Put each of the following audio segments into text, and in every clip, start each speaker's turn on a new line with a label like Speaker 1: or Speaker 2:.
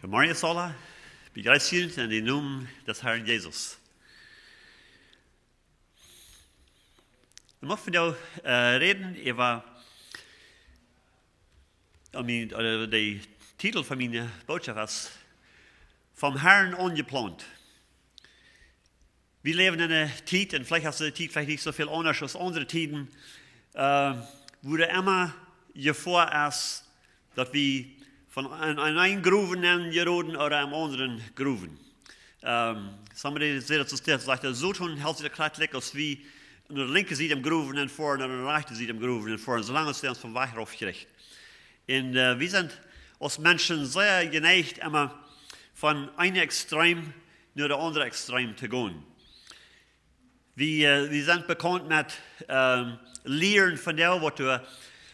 Speaker 1: Goedemorgen alle. Begrüßt jullie in den Namen des Herrn Jesus. Ich möchte mit reden über den Titel von meiner Botschaft ist vom Harn Aunjeplaunt. Wir leben in einer Zeit, und vielleicht ist die Zeit vielleicht nicht so viel anders als andere Zeiten, wo immer vor ist, dass wir von einem Gruven geraten oder einem anderen Gruven. Somebody said it so sagt, so tun hält sich der Kleid als wie an der linken Seite im Gruven und vorne, und an der rechten Seite im Gruven und vorne, solange es uns vom Weich aufgerichtet. Und wir sind als Menschen sehr geneigt, immer von einem Extrem nur der andere Extrem zu gehen. Wir sind bekannt mit Lehren von der, was wir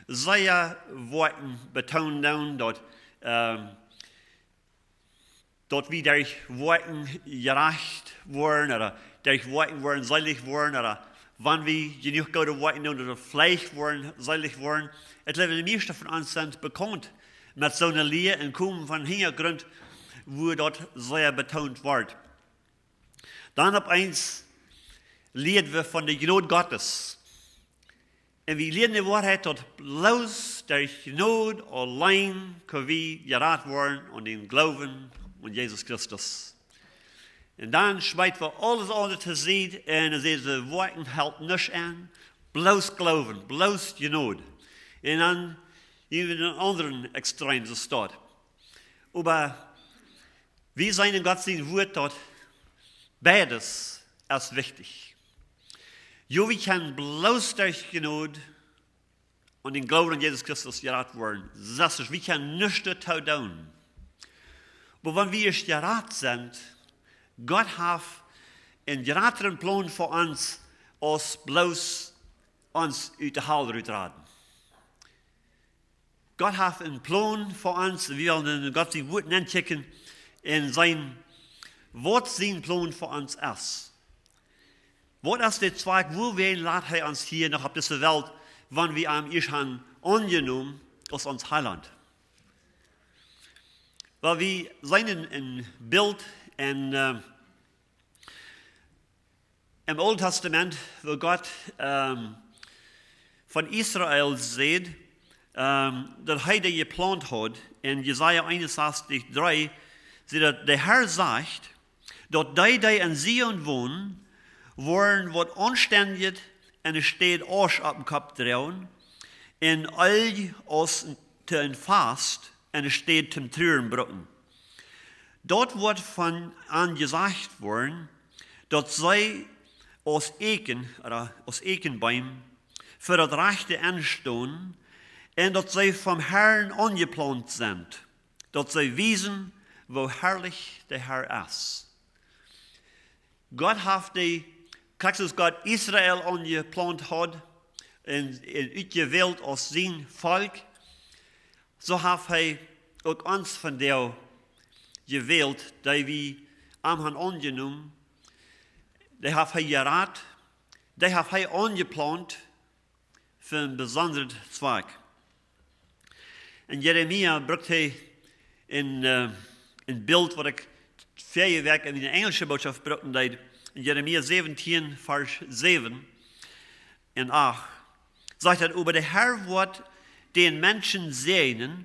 Speaker 1: sehr Worten betonen, dort wir durch Worten gerecht wurden, oder durch Worten wurden seilig wurden, oder wann wir genug gute Worten oder Fleisch wurden, seilig wurden. Es leben die meisten von uns sind bekannt mit so einer Lehre und kommen von Hintergrund, wo dort sehr betont wird. Dann ab eins lehren wir von der Gnade Gottes. Und wir lernen die Wahrheit, dass bloß durch Gnade allein können wir gerettet werden und den Glauben an Jesus Christus. Und dann schmeißen wir alles andere zu sehen und diese Worte halten nicht an, bloß Glauben, bloß Gnade. Und dann in den anderen Extremen so steht. Aber wir sind in Gottes Wort dort, beides ist wichtig. Jo, wir können bloß durch Gnade und den Glauben an Jesus Christus gerettet werden. Das ist, wir können nichts tun. Aber wenn wir gerettet sind, Gott hat einen geretteten Plan für uns, als bloß uns aus der Hölle raten. Gott hat einen Plan für uns, wir wollen Gott sein Wort anchecken, in sein Wort sein Plan für uns ist. Was ist der Zweig, wo wir lädt er uns hier noch auf dieser Welt, wenn wir am Ischan angenommen als uns Heiland? Weil wir sehen ein Bild im Alten Testament, wo Gott von Israel sieht, dass er die geplant hat, in Jesaja 61,3, dass der Herr sagt, dass die in Zion wohnen, worden wat anständig en steht Arsch op den Kopf drauen, en all als te een fast en steht zum Trüren brücken. Dort wird von an gesagt worden, dass sie aus Eken, oder aus Ekenbeim, für das Rechte anstehen, und dass sie vom Herrn angeplant sind, dass sie wissen, wo herrlich der Herr ist. Gott hat die Christus Gott Israel angeplant hat und ausgewählt als sein Volk, so hat er auch uns von der gewählt, die wir haben angenommen, die hat er gerat, die hat er angeplant für einen besonderen Zweck. Und Jeremia brachte ein Bild, das ich vier Werke in der englischen Botschaft brachte, in Jeremia 17, Vers 7 und 8, sagt er, über der Herr wird den Menschen segnen,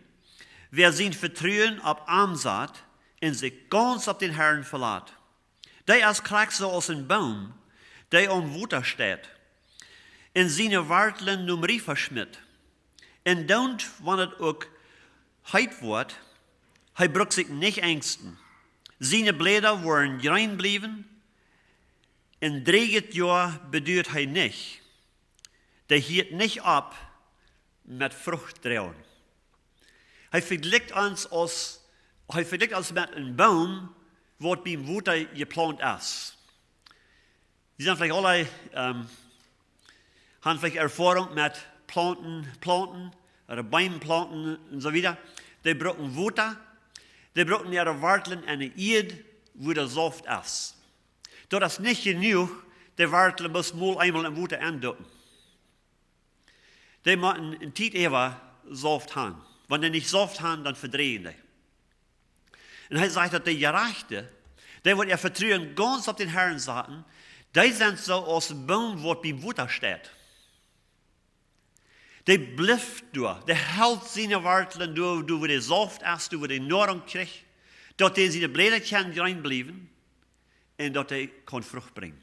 Speaker 1: wer sein Vertrauen auf Armsaat und sich ganz auf den Herrn verlässt. Der ist gleich so als ein Baum, der am Wasser steht, in seine Wurzeln nur Riefer schmidt. Und dann, wenn es auch heit wird, er braucht sich nicht ängsten. Seine Blätter wollen rein bleiben, in 3 Jahren bedeutet er nicht. Der hielt nicht ab mit Frucht drauen. Er vergleicht uns mit einem Baum, der beim Wasser geplant ist. Sie sind vielleicht alle, haben vielleicht Erfahrung mit Planten oder Bäumplanten und so weiter. Die brauchen Wasser, die brauchen ihre Wurzeln in eine Erde, wo der Saft ist. Das ist nicht genug, die Wurzeln muss mal einmal im Wasser andocken. Die müssen in Zeit Saft haben. Wenn die nicht Saft haben, dann verdrehen die. Und er sagt, dass die Gerechte, die wird er vertrauen ganz auf den Herrn sagen, die sind so als ein Baum, wo beim Wasser steht. Die bleibt da, die hält seine Wurzeln da, wo die Saft ist, wo die Nahrung kriegt, dass die seine Blätter reinbleiben und dass die kann Frucht bringen.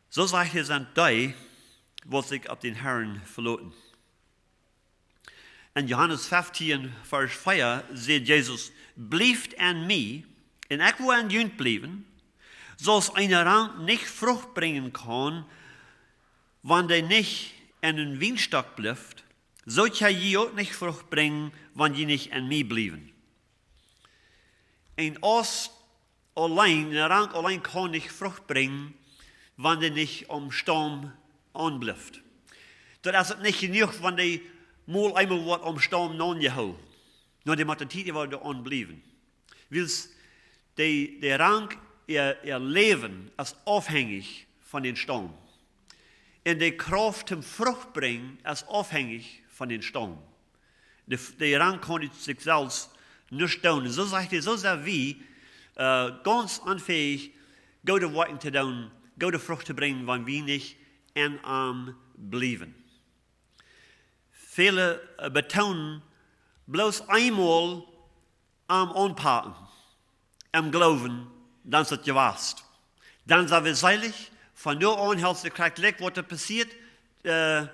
Speaker 1: So sagt er, sind die, die sich auf den Herrn verlassen. In Johannes 15, Vers 4, sagt Jesus, bleibt an mir, und ich will an jünt bleiben, sodass eine Rank nicht Frucht bringen kann, wenn der nicht an den Weinstock bleibt, so kann je auch nicht Frucht bringen, wenn je nicht an mir bleiben. Ein Ast allein, eine Rank allein kann nicht Frucht bringen, wenn der nicht am Stamm anbleibt. Das ist nicht genug, wenn die mal einmal was am Stamm angehauen. Nur die Mathematik war da anbleiben. Weil der Rang, ihr Leben ist abhängig von den Stamm. Und die Kraft zum Frucht bringen ist abhängig von den Stamm. Der Rang kann sich selbst nicht tun. So sagt er, so sehr wie ganz unfähig, gute Worte zu tun, gute Frucht zu bringen, wenn wir nicht arm bleiben. Viele betonen bloß einmal am Anpacken, am Glauben, dann ist es gewasst. Dann sind wir seilig, von nur an hältst du gleich, was da passiert, wir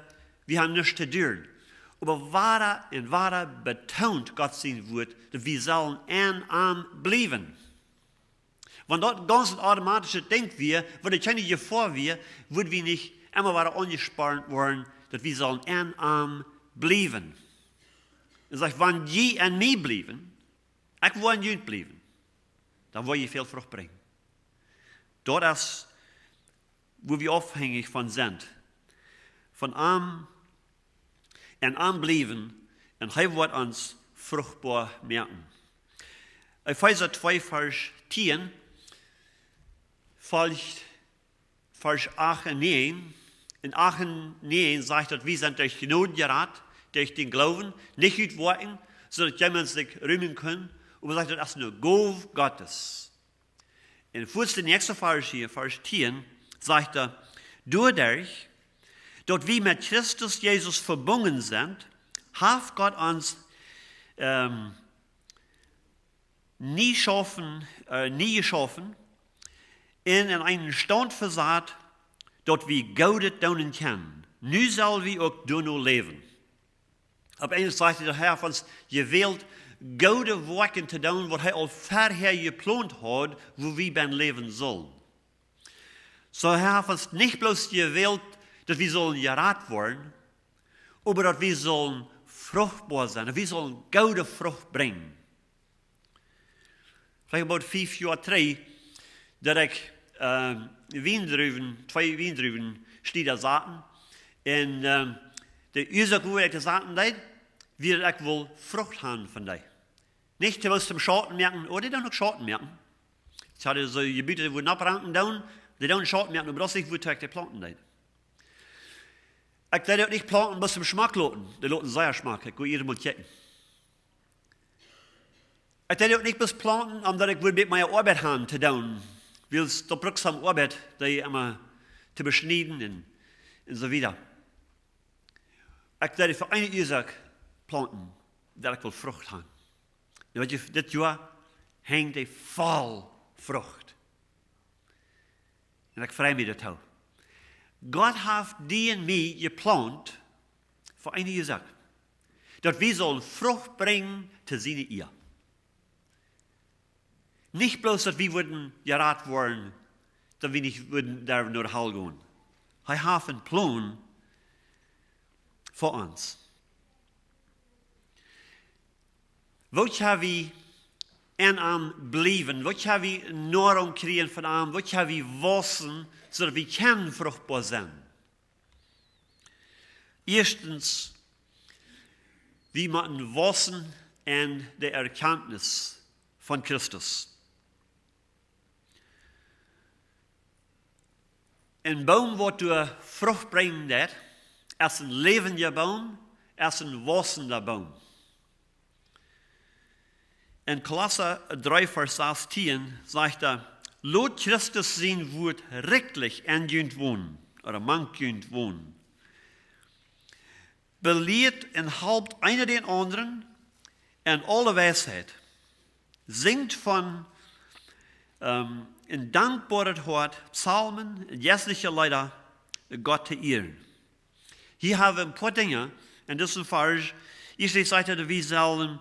Speaker 1: haben nichts zu tun. Aber wahrer betont Gott sein Wort, dass wir sollen arm bleiben. Wenn dort ganz automatisch denkt wir, wenn ich keine Gefahr wir, würden wir nicht immer weiter angespannt werden, dass wir sollen arm bleiben. Er sagt, wenn je an mir bleiben, ich will an jünt bleiben, dann will je viel Frucht bringen. Dort ist, wo wir abhängig von sind. Von arm bleiben, und er wird uns fruchtbar merken. Epheser 2, Vers 10, Vers 8 und 9. In 8 und 9 sagt er, wir sind durch Gnade gerat, durch den Glauben, nicht durch Worten, sodass jemand sich rühmen kann. Und man sagt, das ist eine Gabe Gottes. In der nächsten Vers hier, Vers 10, sagt er, dadurch, dass wir mit Christus Jesus verbunden sind, hat Gott uns nie geschaffen, in einen Stand versaat, dass wir Gott tun können. Nu sollen wir auch noch leben. Auf einer Seite der Herr uns gewählt, gute Werke zu tun, was er al vorher geplant hat, wo wir beim leben sollen. So er hat uns nicht bloß gewählt, dass wir sollen gerat werden, aber dass wir sollen fruchtbar sein, dass wir sollen gute Frucht bringen. Vielleicht about 5 Jahre 3, dass ich zwei Wiendruven steht da zaten. En de Isaac, wo ich zaten deed, wil ik wel Frucht haben von dir. Nicht bloß zum Schatten merken, oder die dann noch Schatten merken. Ich hatte so Gebiete, wo abranken down, die dann Schatten merken, aber das nicht, wo ich die planten deed. Ich deed auch nicht planten, bis zum Schmack loten. Die loten sehr Schmack, ich gehe jedem mal checken. Ich deed auch nicht bis planten, omdat ich mit meiner Arbeit haben zu tun. Weil da brauchst du am Arbeit, die immer zu beschneiden und so weiter. Ich werde für eine Ursache planten, dass ich will Frucht haben. Und das Jahr hängt die voll Frucht. Und ich freue mich darauf. Gott hat die und mich geplant für eine Ursache. Dass wir sollen Frucht bringen zu seiner Ehe. Nicht bloß, dass wir würden gerat worden, dass wir nicht würden da nur nach Hause gehen. Er hat einen Plan für uns. Wo können wir an bleiben? Wo können wir Nahrung kriegen von ihm? Wo können wir wachsen, sodass wir können fruchtbar sein? Erstens, wir müssen wachsen in der Erkenntnis von Christus. Ein Baum, wo du Frucht bringen wird, ist ein lebender Baum, ist ein wachsender Baum. in Kolosser 3, Vers 16 sagt lot Christus sein Wort rechtlich angehend wohnen, oder mankend wohnen. Belehrt und halbt einer den anderen in alle Weisheit. Singt von in dankbarer Hort Psalmen und jässliche Lieder Gott zu ehren. Hier haben wir ein paar Dinge, in diesem Vers, ich sage, dass wir sollen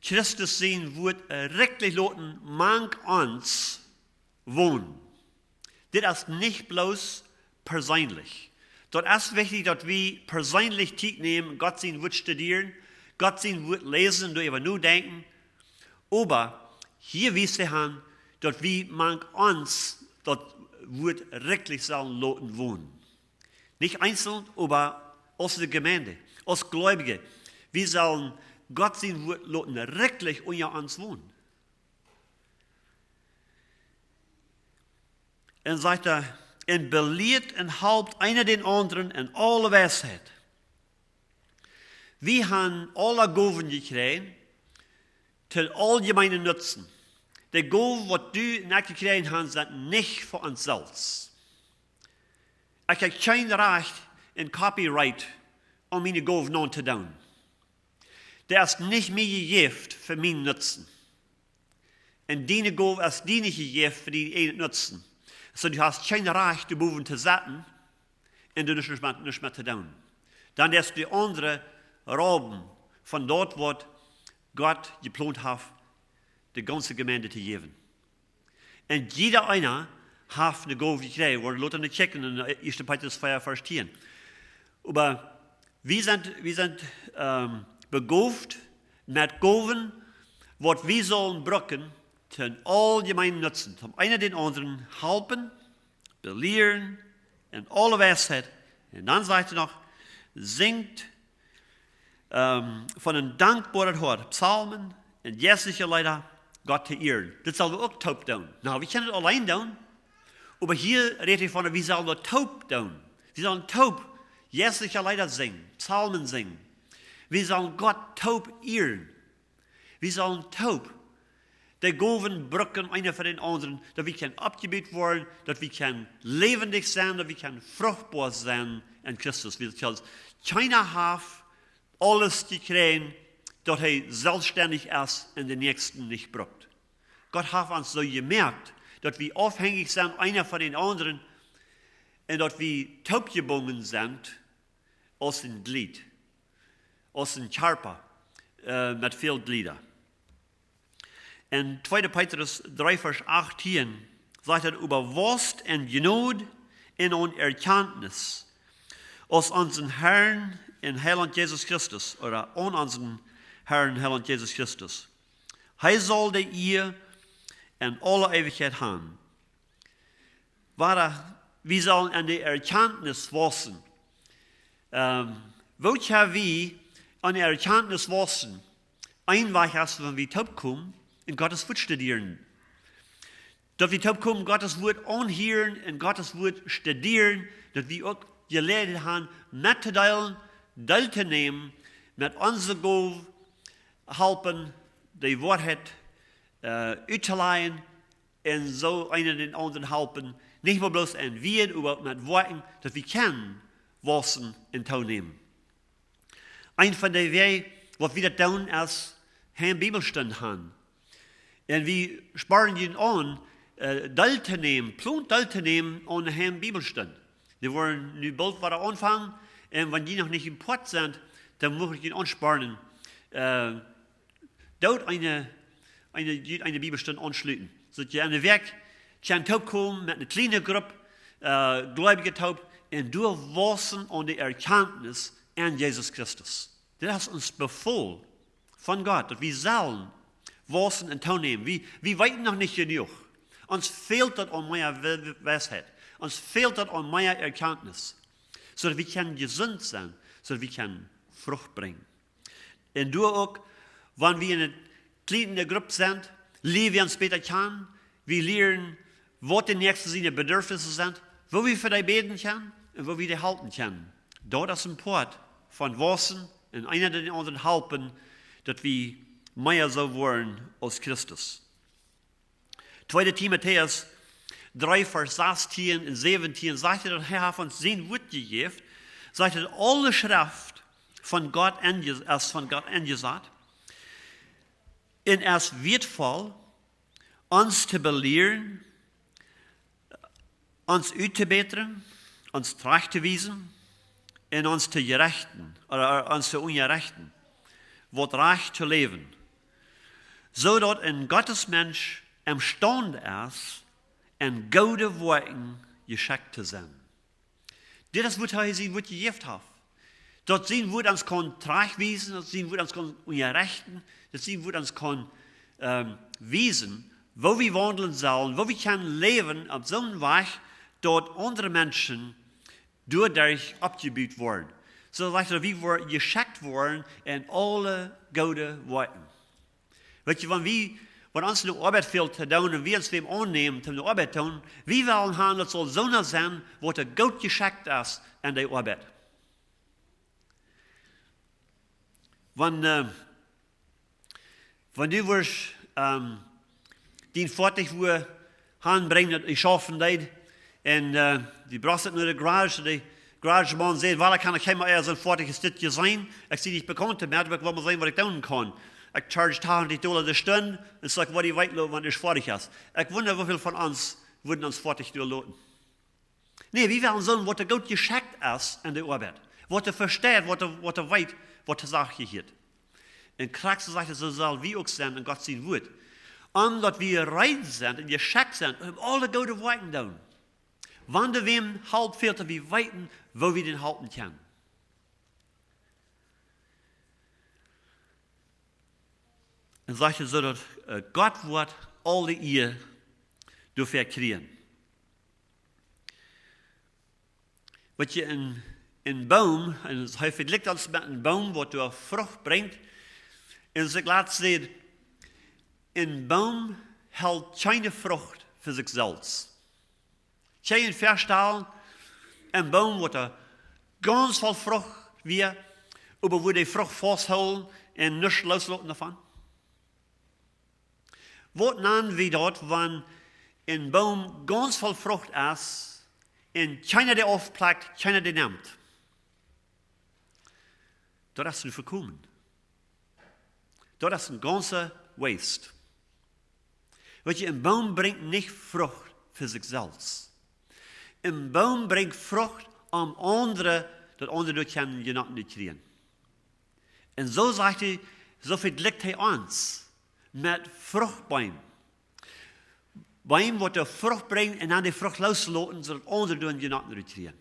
Speaker 1: Christus sein Wort rechtlich loten, mank uns wohnen. Das ist nicht bloß persönlich. Dort ist wichtig, dass wir persönlich Zeit nehmen, Gott sein Wort studieren, Gott sein Wort lesen, darüber nur denken. Aber hier wisst ihr, dass wir mank uns das Wort rechtlich sollen loten wohnen. Nicht einzeln, aber aus der Gemeinde, aus Gläubigen. Wir sollen Gott sein Wort loten rechtlich unter uns wohnen. Und sagt und belehrt und halbt einer den anderen in alle Weisheit. Wir haben alle Gaben gekriegt, til allgemeinen Nutzen. Die Gaben, was du und ich gekriegt haben, sind nicht für uns selbst. Ich habe kein Recht in Copyright, um meine Gaben non zu tun. Der ist nicht mir gegeben für meinen Nutzen. Und deine Gaben ist dir nicht gegeben für die Nutzen. So du hast kein Recht, die Gaben zu setzen und du nicht mehr zu tun. Dann ist die andere Raum von dort, wo Gott geplant hat, die ganze Gemeinde zu geben. Und jeder einer hat eine Gabe gekriegt. Wir lassen nicht checken in 1. Petrus 4, Vers 10. Aber wir sind begabt mit Gaben, was wir sollen brauchen, zum allgemeinen Nutzen. Zum einen den anderen helfen, belehren, in alle Weisheit. Und dann sagt er noch, singt von einem dankbaren Hort Psalmen und jässliche Lieder Gott zu ehren. Das sollen wir auch taub tun. Na, wir können es allein tun. Aber hier redet er von, wir sollen das taub tun. Wir sollen taub jässliche Lieder singen, Psalmen singen. Wir sollen Gott taub ehren. Wir sollen taub die Gaben brücken einer für den anderen, dass wir können abgebetet werden, dass wir können lebendig sein, dass wir können fruchtbar sein in Christus. Keiner hat alles gekriegt, dass er selbstständig ist und den Nächsten nicht braucht. Gott hat uns so gemerkt, dass wir aufhängig sind, einer von den anderen, und dass wir taub gebunden sind aus dem Glied, aus dem Körper, mit vielen Gliedern. In 2. Petrus 3, Vers 18 sagt er über Wurst und Genot und Erkenntnis aus unserem Herrn und Heiland Jesus Christus, oder an unseren Herrn und Heiland Jesus Christus. Er sollte ihr in aller Ewigkeit haben. Wir sollen an der Erkenntnis wachsen. Woher wir an der Erkenntnis wachsen? Ein Weg ist, wenn wir taub kommen, in Gottes Wort studieren. Dass wir taub kommen, Gottes Wort anhören, in Gottes Wort studieren, dass wir auch gelernt haben, mitzuteilen, teilzunehmen, mit unserer Gabe helfen, die Wahrheit auszuleihen und so einen den anderen helfen. Nicht nur bloß ein Wort, aber mit Worten, dass wir können wachsen und teilnehmen. Ein von den Wegen, was wir tun, ist, einen Bibelstand haben. Und wir sparen ihn an, teilzunehmen, teilzunehmen an einem Bibelstand. Wir wollen nu bald wieder anfangen, und wenn die noch nicht im Port sind, dann muss ich ihn ansparen, dort eine Bibelstand anschließen. So dass ihr an den Weg kann taub kommen mit einer kleinen Gruppe, Gläubige taub, und durchwachsen an der Erkenntnis an Jesus Christus. Das ist uns befohlen von Gott, dass wir sollen wachsen und teilnehmen. Wir weiten noch nicht genug. Uns fehlt das an meiner Weisheit. Uns fehlt das an meiner Erkenntnis. So dass wir können gesund sein, so dass wir können Frucht bringen. Und du auch, wenn wir in einer kleinen Gruppe sind, lernen wir uns später kennen. Wir lernen, was die nächsten seine Bedürfnisse sind, wo wir für die beten können und wo wir die halten können. Dort ist ein Port von wachsen und einer den anderen helfen, dass wir mehr so wollen als Christus. 2. Timotheus 3, Vers 16 und 17 sagt er, dass Herr hat uns sein Wort gegeben, sagt er, alle Schrift von Gott angesagt, und es wertvoll, uns zu belehren, uns auszubessern, uns recht zu wiesen und uns zu gerechten, oder uns zu ungerechten, wird recht zu leben, so dass ein Gottesmensch imstande ist, en gode Worten geschickt zu sein. Dit is wat hij zijn woord gegeven heeft. Dat zijn woord ons kan terechtwijzen, dat zijn woord ons kan onrechten, dat zijn woord ons kan wijzen, wo wir wandelen sollen, wo wir können leben auf so einem Weg, dat andere Menschen dadurch abgebaut werden. So dass wir geschickt worden in alle gute Worten. Weet je, wenn uns eine Arbeit fehlt zu tun und wir uns dem annehmen, um die Arbeit zu tun, wir wollen haben, das soll so sein, was der Gott geschickt ist in der Arbeit. Wenn du wirst, die fertig wo anbringen, dass ich schaffen das, und die brauchst nur die Garagemann sagt, weil ich kann nicht mehr erst ein fertiges Stückchen sein, ich sehe nicht bekannt mehr, aber ich will mal sehen, was ich tun kann. Ich charge $80 die Stunde und sage, was ich weiß, wenn ich fertig ist. Ich wundere, wie viele von uns würden uns fertig durchlassen. Nee, wir werden so, was der Gott geschickt ist in der Arbeit. Was er versteht, was er weiß, was er sagt hier. In Kraxis sagt er, so soll wir auch sein in Gott sein Wort. Und dass wir rein sind und geschickt sind, um alle gute Worte zu tun. Wann der wem halb fehlt, wir weiten, wo wir den halten können. Und sagt er so, dass Gott wird alle ihr dafür kriegen. Wat je een boom, en hij vergelijkt ons met een boom wat door vrucht brengt. En als ik laat zien, een boom houdt geen vrucht voor zichzelf. Geen verstellen, een boom wordt er ganz veel vrucht weer, maar wo die vrucht vasthouden en niets loslaten daarvan. Wat nennen we dat, wanneer een boom ganz veel vrucht is, en keiner die aufplagt, keiner die nimmt. Dat is een voorkomen. Dat is een ganze waste. Weet je, een boom brengt niet vrucht voor zichzelf. Een boom brengt vrucht om anderen, dat anderen dat kunnen je niet krijgen. En zo zegt hij, zo vergelijkt hij ons met vruchtboom. Boom wat de vrucht brengt en dan die vrucht loslaten, zodat anderen doen je niet krijgen.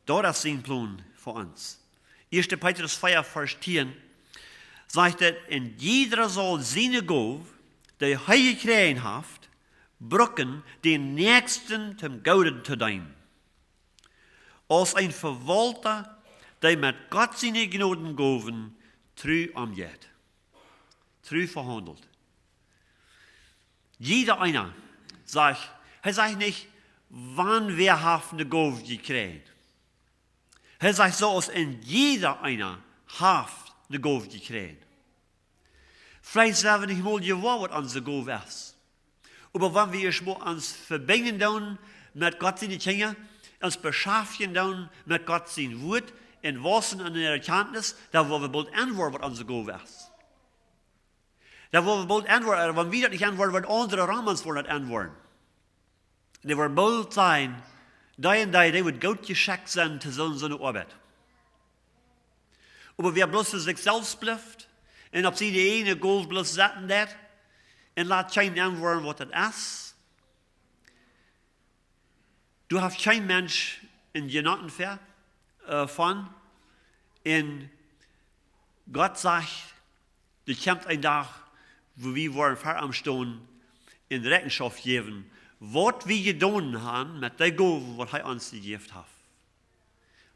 Speaker 1: Dat is zijn plan voor ons. 1. Petrus 4, Vers 10 zegt dat en jeder zal zijn gaaf, die hij gekregen heeft, brukken den nächsten zum Gouden te doen. Als een verwalter, die met God zijn genoten gaven, trouw omgeht. Trouw verhandelt. Jeder einer sagt, er sagt nicht, wann wir haben eine Gabe gekriegt. Er sagt so, als in jeder einer hat eine Gabe gekriegt. Vielleicht sagen wir nicht mal gewusst, was unsere Gabe ist. Aber wenn wir uns verbinden tun mit Gott seine Dinge, uns beschäftigen tun mit Gott sein Wort, in Wissen und in der Erkenntnis, dann wollen wir bald antworten, was unsere Gabe ist. Da wollen wir bald antworten, wenn wir das nicht antworten, wird andere Ramans wollen das antworten. Die werden bald sein, die und die wird gut geschickt sein zu so eine Arbeit. Aber wer bloß für sich selbst bleibt, und ob sie die eine Gold bloß setzen das, und laat keinen antworten, was das ist, du hast kein Mensch in Genoten von, und Gott sagt, du kommt ein Tag, wo wir wollen vor am Stehen in Rechenschaft geben, was wir getan haben mit der Gabe, was er uns gegeben hat.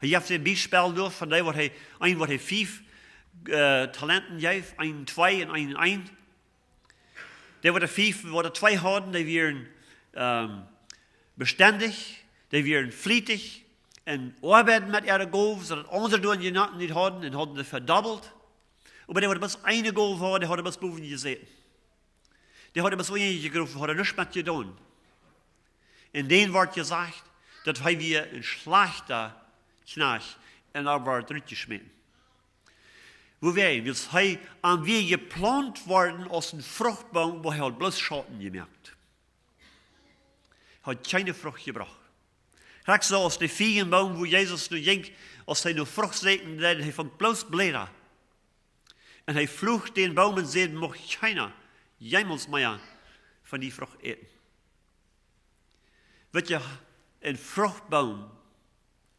Speaker 1: Ich habe ein Beispiel durch von dem, was er 5 Talenten gab, 1, 2 und 1. Der, was er 5, was er 2 hatten, die waren beständig, die waren flietig und arbeiten mit ihrer Gabe, so dass andere nicht hatten und haben das verdoppelt. Aber der hat bloß eine geholt, der hat bloß boven gesehen. Der hat bloß wenig gegriffen, hat nichts mit getan. In dem wird gesagt, dass wir ein schlechter Knast in der Welt zurückgeschmissen. Wo wir sind an wir geplant worden aus einem Fruchtbaum, wo er bloß Schatten gemerkt. Hat keine Frucht gebracht. Kijk so aus dem Feigenbaum, wo Jesus nu ging, als hij nu Frucht säten, hij van bloß Blätter. Und er flucht den Baum und sagt, mag keiner jemals mehr von die Frucht eten. Wird ja ein Fruchtbaum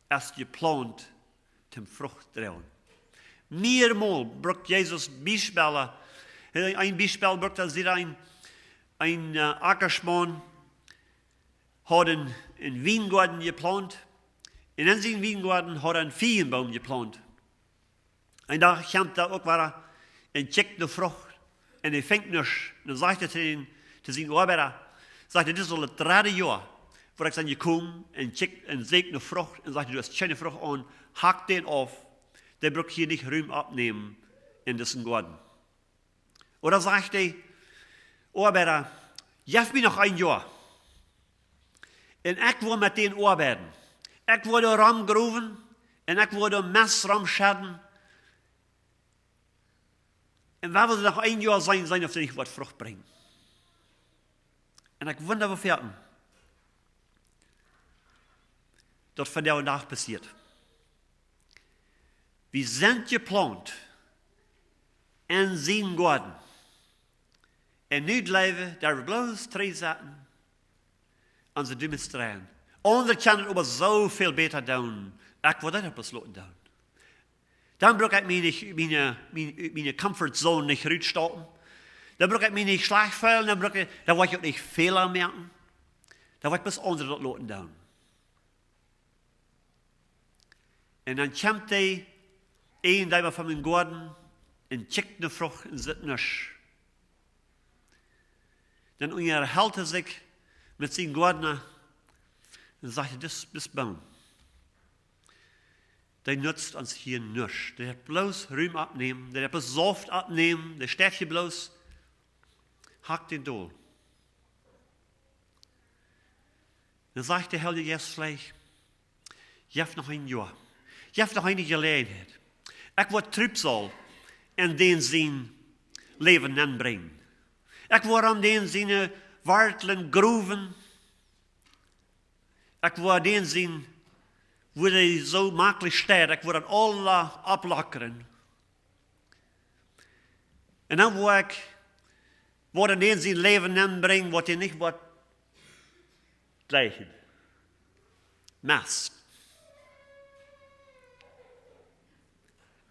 Speaker 1: erst geplant zum Frucht tragen. Mehrmal brucht Jesus Beispiele. Ein Beispiel brucht, als ein Ackersmann hat einen Weingarten geplant. Und in seinem Weingarten hat einen Feigenbaum geplant. Und da kommt er auch wieder und checkt eine Frucht. Und er fängt nicht. Und dann sagt er zu seinen Arbeiter, sagt er, das ist so das 3. Jahr, wo ich dann gekommen und checkt und sägt eine Frucht und sagt, du hast keine Frucht an, hack den auf. Der braucht hier nicht Ruhm abnehmen in diesem Garten. Oder sagt er, Arbeiter, gib mir noch ein Jahr. Und ich will mit denen arbeiten. Ich will da rumgrooven und ich will da Mess rumschaden. Und wenn wir noch ein Jahr sein, ob sie nicht was Frucht bringen. Und ich wundere, was fährt. Das von der und nach passiert. Wir sind geplant in seinen Garten. Und nicht leben, da wir bloß 3 Seiten und sie demonstrieren. Andere können aber so viel besser tun. Ich will das etwas lassen tun. Dann brauche ich meine Comfortzone nicht rausstoppen. Dann brauche ich mich nicht schlecht fühlen. Dann will ich auch nicht Fehler merken. Dann will ich bis andere das lassen tun. Und dann kommt der von meinem Garten und checkt eine Frucht und sitzt nicht. Dann unterhält er sich mit seinem Gärtner und sagt, das ist Baum. Der nutzt uns hier nichts. Der hat bloß Ruhm abnehmen, der hat bloß Saft abnehmen, der steht hier bloß, hackt den Dohl. Dann sagt der Herr jetzt vielleicht, gib noch ein Jahr, gib noch eine Gelegenheit. Ich will Trübsal in den sein Leben anbringen. Ich will an den seine Warteln gruven. Ich will den sein, wo er so maklich steht, ich will alle ablockern. Und dann will ich an den sein Leben anbringen, was er nicht wird gleichen. Mast.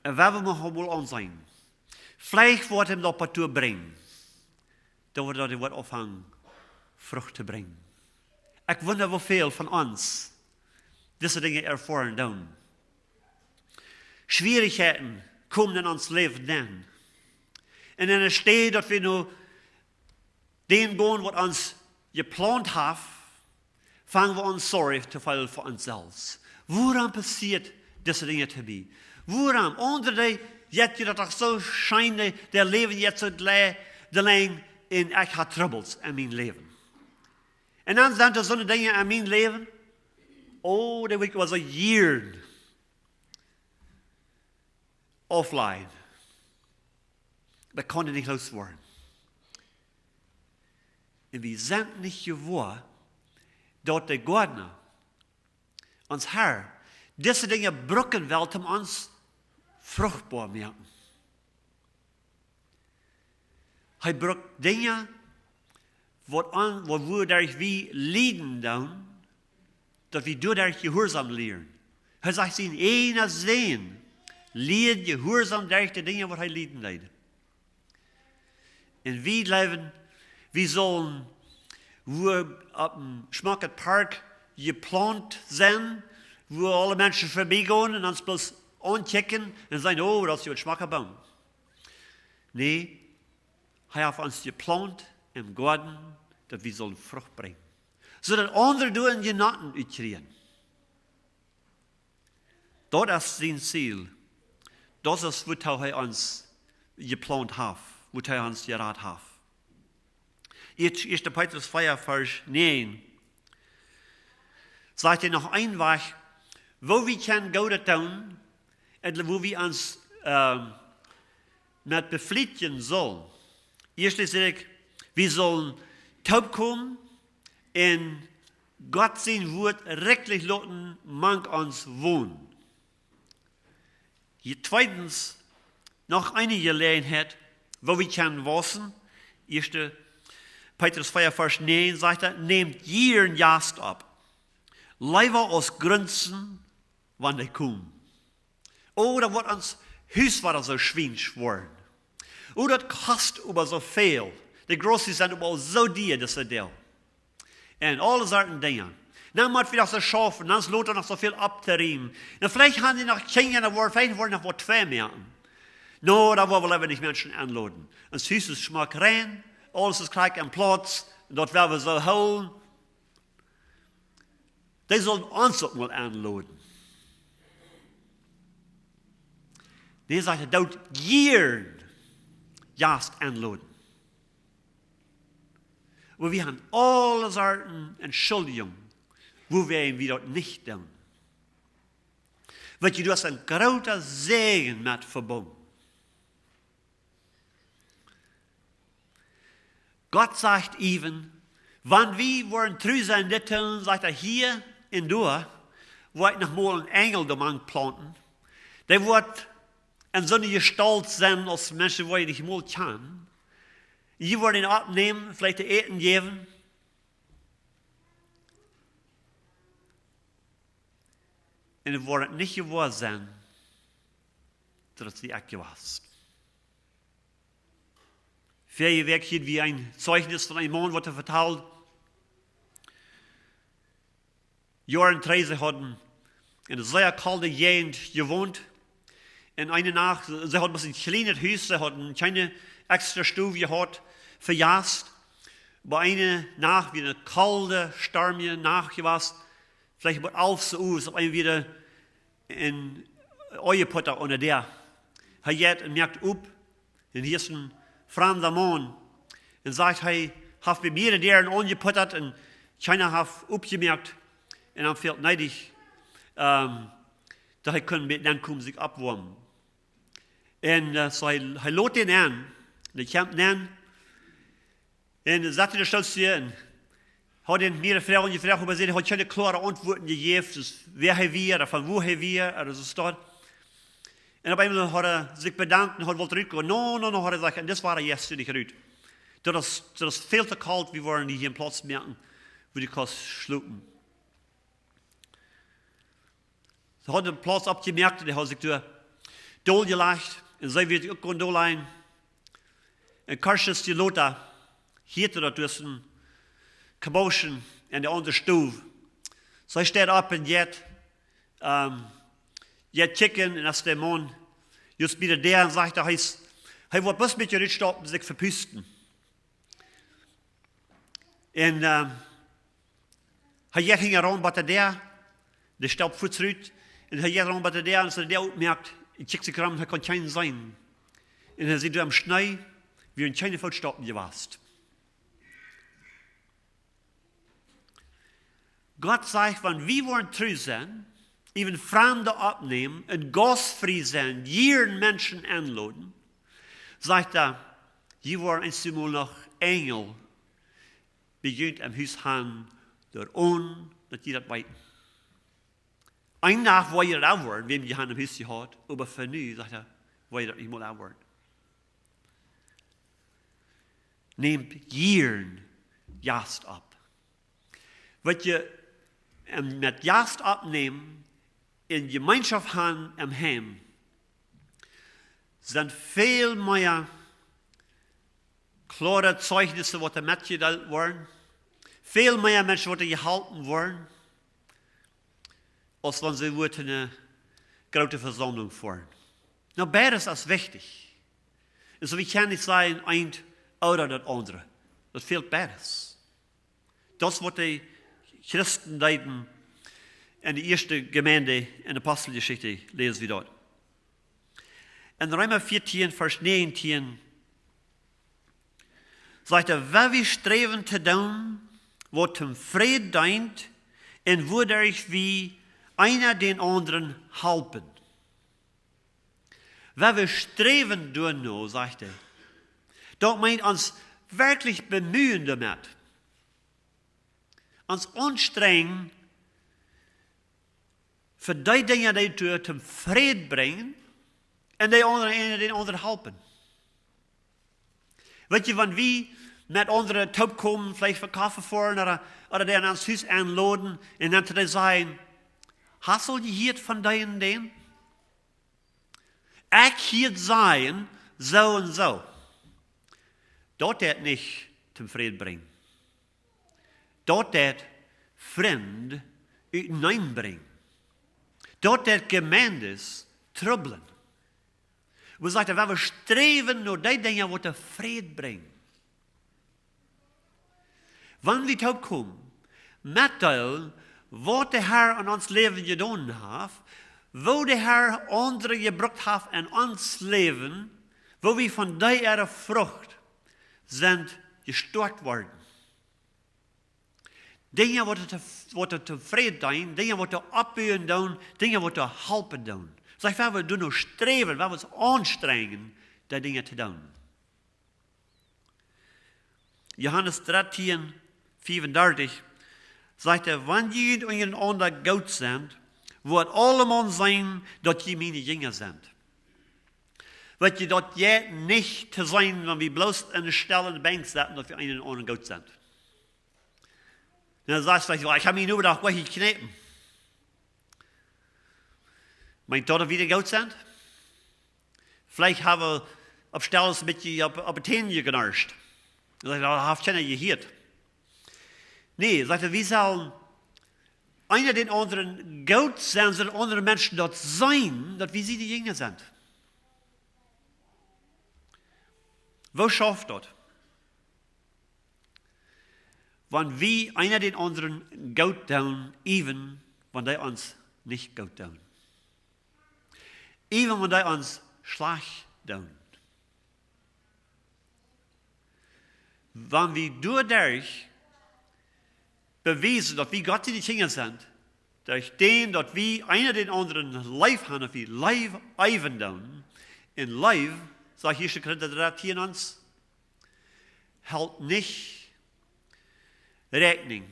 Speaker 1: Und wer will man wohl an sein? Vielleicht wird ihm das Partout bringen. Da wird er aufhören, Frucht zu bringen. Ich wundere, wie viel von uns diese Dinge erfahren dann. Schwierigkeiten kommen in uns Leben dann. Und dann steht, dass wir nur den gehen, was uns geplant haben, fangen wir uns sorry zu fühlen für uns selbst. Woran passiert diese Dinge zu be? Woran? Onder jetzt dat toch zo schijnen, der Leben jetzt so lang in ich habe Troubles in mijn leven. En dan zijn er zo'n dingen in mijn leven. Oh, dat week was a year offline. Dat kon niet loswerden. En we zijn niet gewoon dat de Gärtner, ons Herr, deze dingen brokken wil om ons vruchtbaar maken. Hij brukt dingen wat we daar wie lijden doen, dat we door daar gehoorzaam leren. Hij zegt in ene zin, leert gehoorzaam daar de dingen wat hij lijden leidt. En wie leven, we zullen we op een schmackend park geplant zijn, wo alle mensen voorbij gaan en ons bloß aanchecken en zeggen, oh, dat is een schmackend boom. Nee, hij heeft ons geplant im Garten, dat we zullen vrucht brengen. Zodat anderen doen genoten uitkrijgen. Dat is zijn ziel. Dat is wat hij ons geplant hat, wo er uns geraten hat. 1. Petrus 4, Vers 9, sagt er noch ein Weg, wo wir können Gott tun, und wo wir uns mit befliegen sollen. Erstens sage ich, wir sollen taub kommen und Gott sein Wort rechtlich lassen, mag uns wohnen. Zweitens, noch eine Gelegenheit, wo wir können wissen, 1. Petrus 4, Vers 9 sagt er, nehmt jeden Jast ab. Leider aus Grenzen, wann die kommen. Oder wird uns Hüswasser so schwierig worden. Oder das kostet über so viel. Die Großen sind überall so dier, das ist der. Und alle solchen Dinge. Dann muss wir das so schaffen, dann lohnt noch so viel abzuriemen. Und vielleicht haben die noch Kinder, vielleicht wollen noch was zwei mehr. No, da wollen wir nicht Menschen anladen. Und Süß ist schmack rein, alles ist gleich am Platz, und dort werden wir so holen. Die sollen uns auch mal anladen. Die sagt, dort jeden Jast anladen. Wo wir haben alle Sorten Entschuldigungen, wo wir ihn wieder nicht tun. Weil du hast ein großer Segen mit verbunden. Gott sagt even, wenn wir wollen treu sein, das tun, sagt er hier in Dua, wo ich noch mal einen Engel planten, der wird in so eine Gestalt sein, als Menschen, die ich nicht mal kann. Die wollen ihn abnehmen, vielleicht die Eten geben. Und es wird nicht gewahr sein, dass sie abgewasst. Viele Werk hier wie ein Zeugnis von einem Mann, wird verteilt. Jahren 30 hatten in einer sehr kalten Gegend gewohnt. Und eine Nacht, sie hatten ein kleines Haus, sie hatten keine extra Stufe gehabt, verjast. Bei einer Nacht, wie eine kalte, stürmige Nacht gewesen, vielleicht wird alles so aus, auf einmal wieder in Eugeputter unter der. Er geht und merkt up, und hier ist ein fremder Mann, und sagt, hey, hat bei mir der angeputtert, und keiner hat aufgemerkt, und dann fehlt neidig, da können mit dann kommen sich abwärmen. Und so er lädt ihn an, und er kommt an, und er sagte der Stolz zu ihr, und hat ihn mir gefragt, übersehen, er hat keine klare Antworten gegeben, wer er war, oder von wo er war, oder so steht. Und auf einmal hat er sich bedankt und hat wollte zurückgehen. No, hat er gesagt, und das war er jetzt nicht rüt. Das ist viel zu kalt, wir wollen hier im Platz merken, wo die Kost schlucken. So hat den Platz abgemerkt und er hat sich dol gelegt, und sie wird auch gehen dolein. Und Karsches die Lothar, hielt er zwischen Kaboschen und der andere Stuhl. So steht up und jetzt kicken, und als der Mann just wieder der und sagt, er wird bloß mit dir stoppen, sich verpüsten. Und er hing heran bei der staubt vor zurück, und er geht heran bei der, und so der merkt, ich kick sich heran, er kann keinen sein. Und er sieht am Schnee, wie ein keine Vollstoppen gewast. Gott sagt, wenn wir wollen treu sein, even Fremde abnehmen und gastfrei sein, jeden Menschen anladen, sagt er, die wollen einmal noch Engel beginnt am Haus haben, der ohne, dass die das weiten. Ein Tag wollen ihr das auch wollen, wem die Hand am Haus hat, aber für nu, sagt er, wollen ihr das nicht mal auch wollen. Nehmt jeden Jast ab. Was ihr mit Jast abnehmen, in Gemeinschaft haben am Heim, sind viel mehr klare Zeugnisse, die mitgeteilt werden, viel mehr Menschen, die gehalten werden, als wenn sie eine große Versammlung fahren. Na, beides ist wichtig. Also wir können nicht sagen, ein oder das andere. Das fehlt beides. Das, was die Christen leiden, in der ersten Gemeinde in der Apostelgeschichte lesen wir dort. in Römer 14, Vers 19, sagt wer wir streven te doen, wat zum Fried dient, en wodurch wie einer den anderen helpen. Wer wir streven doen no, sagt dort meint uns wirklich bemühen damit. Uns anstrengen, für die Dinge, die wir zum Fried bringen, und die anderen den anderen helpen. Weet je, wenn wir mit anderen Taub kommen, vielleicht für Kaffee fahren oder die an uns Haus einladen und dann zu sagen, hast du gehört von denen den? Ich hier sein, so und so. Dort wird nicht zum Frieden bringen. Dort wird Frieden hineinbringen. Dort wird Gemeindes trubbeln. We zeggen, wenn wir streven naar die dingen wat de vrede brengen. Wanneer we daarop komen, met dat wat de Heer aan ons leven gedaan heeft, wo de Heer anderen gebracht heeft in ons leven, wo we van die vrucht zijn gestort worden. Dingen wat er tevreden zijn, dingen wat er opbouwen doen, dingen wat er helpen doen. Zeg, waar we doen nog streven, waar we ons aanstrengen, die dingen te doen. Johannes 13, 35 zegt wanneer jullie een ander goed zijn, wordt allemaal zijn dat je mijn jingen zijn. Weet je, dat jij niet te zijn, wanneer we bloos in de stel in de bank zitten, dat we een ander goed zijn. En dan zegt hij, ik heb me nu bedacht, wat je knepen. Meint dat wir gut sind? Vielleicht haben wir auf Stellen ein bisschen auf die Täne genascht. Und sagt, das habt ihr gehört. Nee, sagt er, wir sollen einer den anderen gut sein, sollen andere Menschen dort sein, dass wir sie die Jünger sind. Wo schafft das? Wenn wir einer den anderen gut tun, even wenn die uns nicht gut tun. Even wenn die uns schlecht tun. Wenn wir dadurch beweisen, dass wir Gott in die Kinder sind, durch den, dass wir einer den anderen live haben, dass wir live eiven tun, in live, sagt 1. Korinther 13 uns, hält nicht Rechnung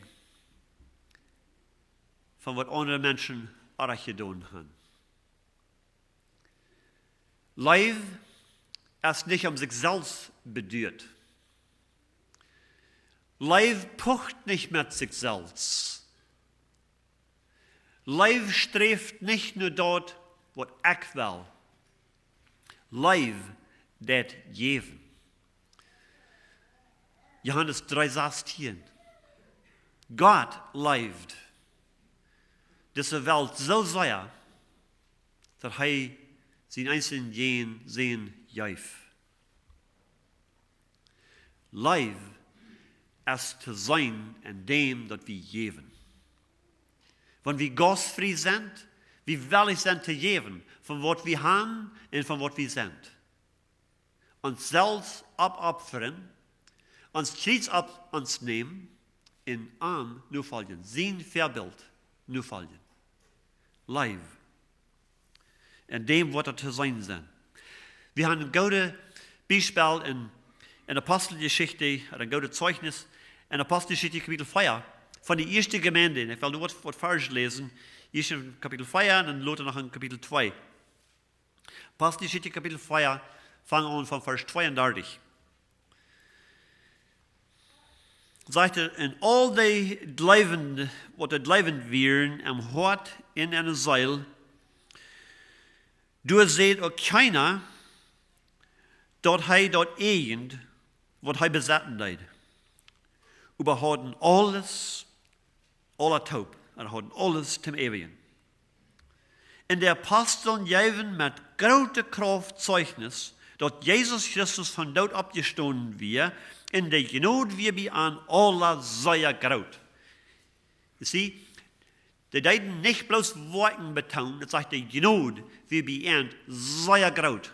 Speaker 1: von was andere Menschen auch getan haben. Live ist nicht sich selbst bedient. Live pocht nicht mit sich selbst. Live streeft nicht nur dort, was ich will. Live det geben. Johannes 3,16. Gott leibt diese Welt so sehr, dass er sein einzelnen Sehen jäuf. Live ist zu sein in dem, dass wir geben. Wenn wir gastfrei sind, wie willig sind zu geben, von was wir haben und von was wir sind. Uns selbst abopfern, uns Krieg ab uns nehmen, in Arm nur folgen, sein Vorbild nur folgen. Live. In dem, was er zu sein sind. Wir haben ein gutes Beispiel in Apostelgeschichte, ein gutes Zeugnis in Apostelgeschichte Kapitel 4 von der ersten Gemeinde. Ich will nur was falsch lesen. Erst in Kapitel 4 und dann Lothar noch in Kapitel 2. Apostelgeschichte Kapitel 4, fangen wir an von Vers 32. Sagt er, in all die Levend, wat het levend wären, am Hort in einer Seil, du seht auch keiner, dort hij dort irgend, wat hij besetzen deed. Überhouden alles, aller taub, en houden alles zum Ewigen. In der Aposteln geven mit großer Kraft Zeugnis, dat Jesus Christus von dort abgestoßen wir, in der Genot wir bei an aller sehr groß. You see, die deuten nicht bloß Worten betonen, das sagt die Genot wir bei an sehr groß.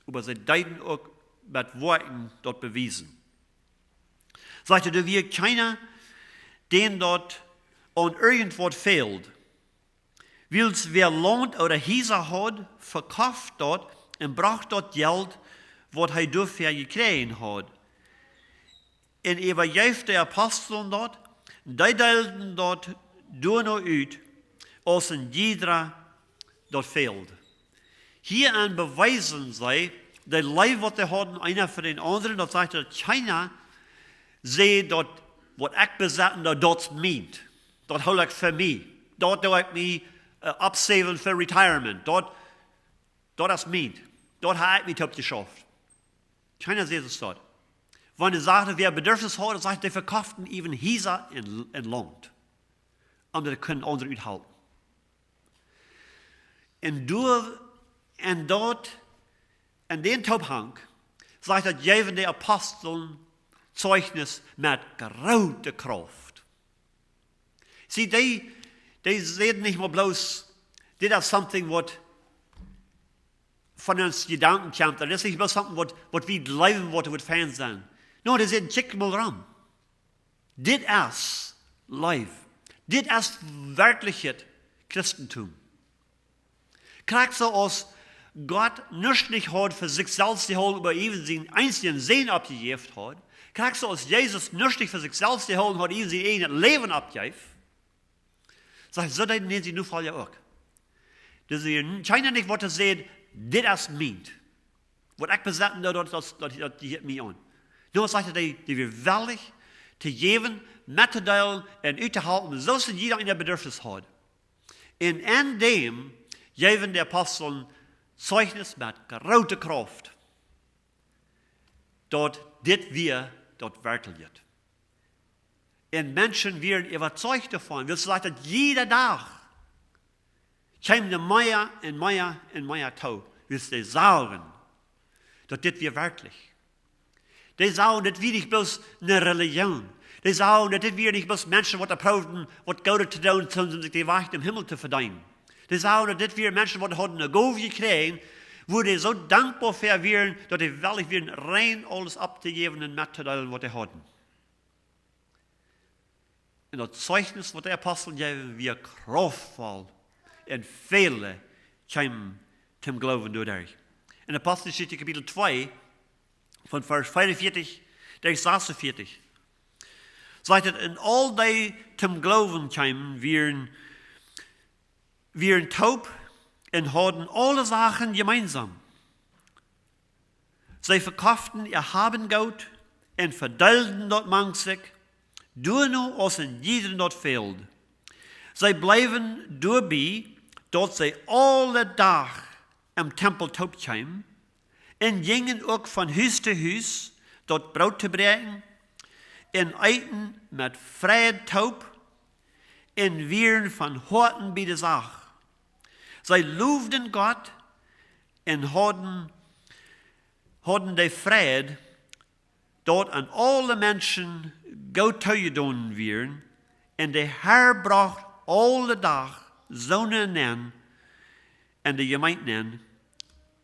Speaker 1: aber sie deuten auch mit Worten dort bewiesen. Sagte, da wir keiner, den dort an irgendwas fehlt. Wils wer Land oder Hieser hat, verkauft dort und braucht dort Geld, was er dafür gekriegt hat. Und übergäft der Aposteln dort, die deilten dort durch noch uit, als ein jeder dort fehlt. Hieran beweisen sie, die Leib, was sie hatten, einer für den anderen, dort sagt er, keiner sehe dort, was ich besetzen, dort meint. Dort hol ich für mich. Dort do ich mich absaving für Retirement. Dort ist meint. Dort habe ich mich top geschafft. Keiner sieht es dort. Wenn er sagte, wer Bedürfnis hat, sagt, die verkauften even Hieser in Land. Und die können andere uithalten. Und dort, in den Tophang, sagt er, geven die Aposteln Zeugnis mit großer Kraft. Sie, die sehen nicht mal bloß, das ist something, was von uns Gedanken kommt. Das ist nicht bloß something, was wir leben, was wir Fans sind. No, das ist check mal ran. Das ist Life. Das ist wirkliches Christentum. Kriegt so aus Gott nicht hat für sich selbst zu holen, über even seinen einzigen Sehen abgegeben hat. Kriegt so aus Jesus nicht für sich selbst zu holen, hat even sein eigenes Leben abgegeben. Sagt, so nehmen sie nur Fall ja auch. Das ist keiner nicht, was er sieht, das ist meint. Was ich besetzen, das geht mich an. Nur sagt er, die wir willig zu geben, mitzuteilen und uitzuhalten, so dass jeder ein Bedürfnis hat. Und in dem geben die Aposteln Zeugnis mit großer Kraft. Dort wir dort wirklich. Und Menschen werden überzeugt davon. Wir sagen, jeder Tag kommt der Meier und Meier und Meier Tau. Wir sagen, dass das wir wirklich. Die sagen, das wir nicht bloß eine Religion. Die sagen, dass das wir nicht bloß Menschen, die probieren, was Gott zu tun, um sich die Wahrheit im Himmel zu verdienen. Die sagen, dass das wir Menschen, die haben eine Gabe gekriegt, wo die so dankbar für wären, dass die wirklich werden, rein alles abzugeben und mitzuteilen, was die hatten. Und das Zeugnis, was die Apostel geben, wir kraftvoll und viele kommen zum Glauben dadurch. In Apostelgeschichte Kapitel 2, von Vers 45 bis 46, sagt es, in all die zum Glauben kommen, wir taub und hatten alle Sachen gemeinsam. Sie verkauften ihr Habengut und verteilten dort mangsig, nur noch als in jedem dort fehlt. Sie bleiben dabei, dort sie alle Tag im Tempel taub kamen, und gingen auch von Haus zu Haus, dort Brot zu brechen, und eiten mit Fried taub, und wären von Horten bei der Sache. Sie lobten Gott und hatten die Fried, dort an alle Menschen gut zugetan werden, und der Herr bracht alle Tag Sohne nennen, und die Gemeinden,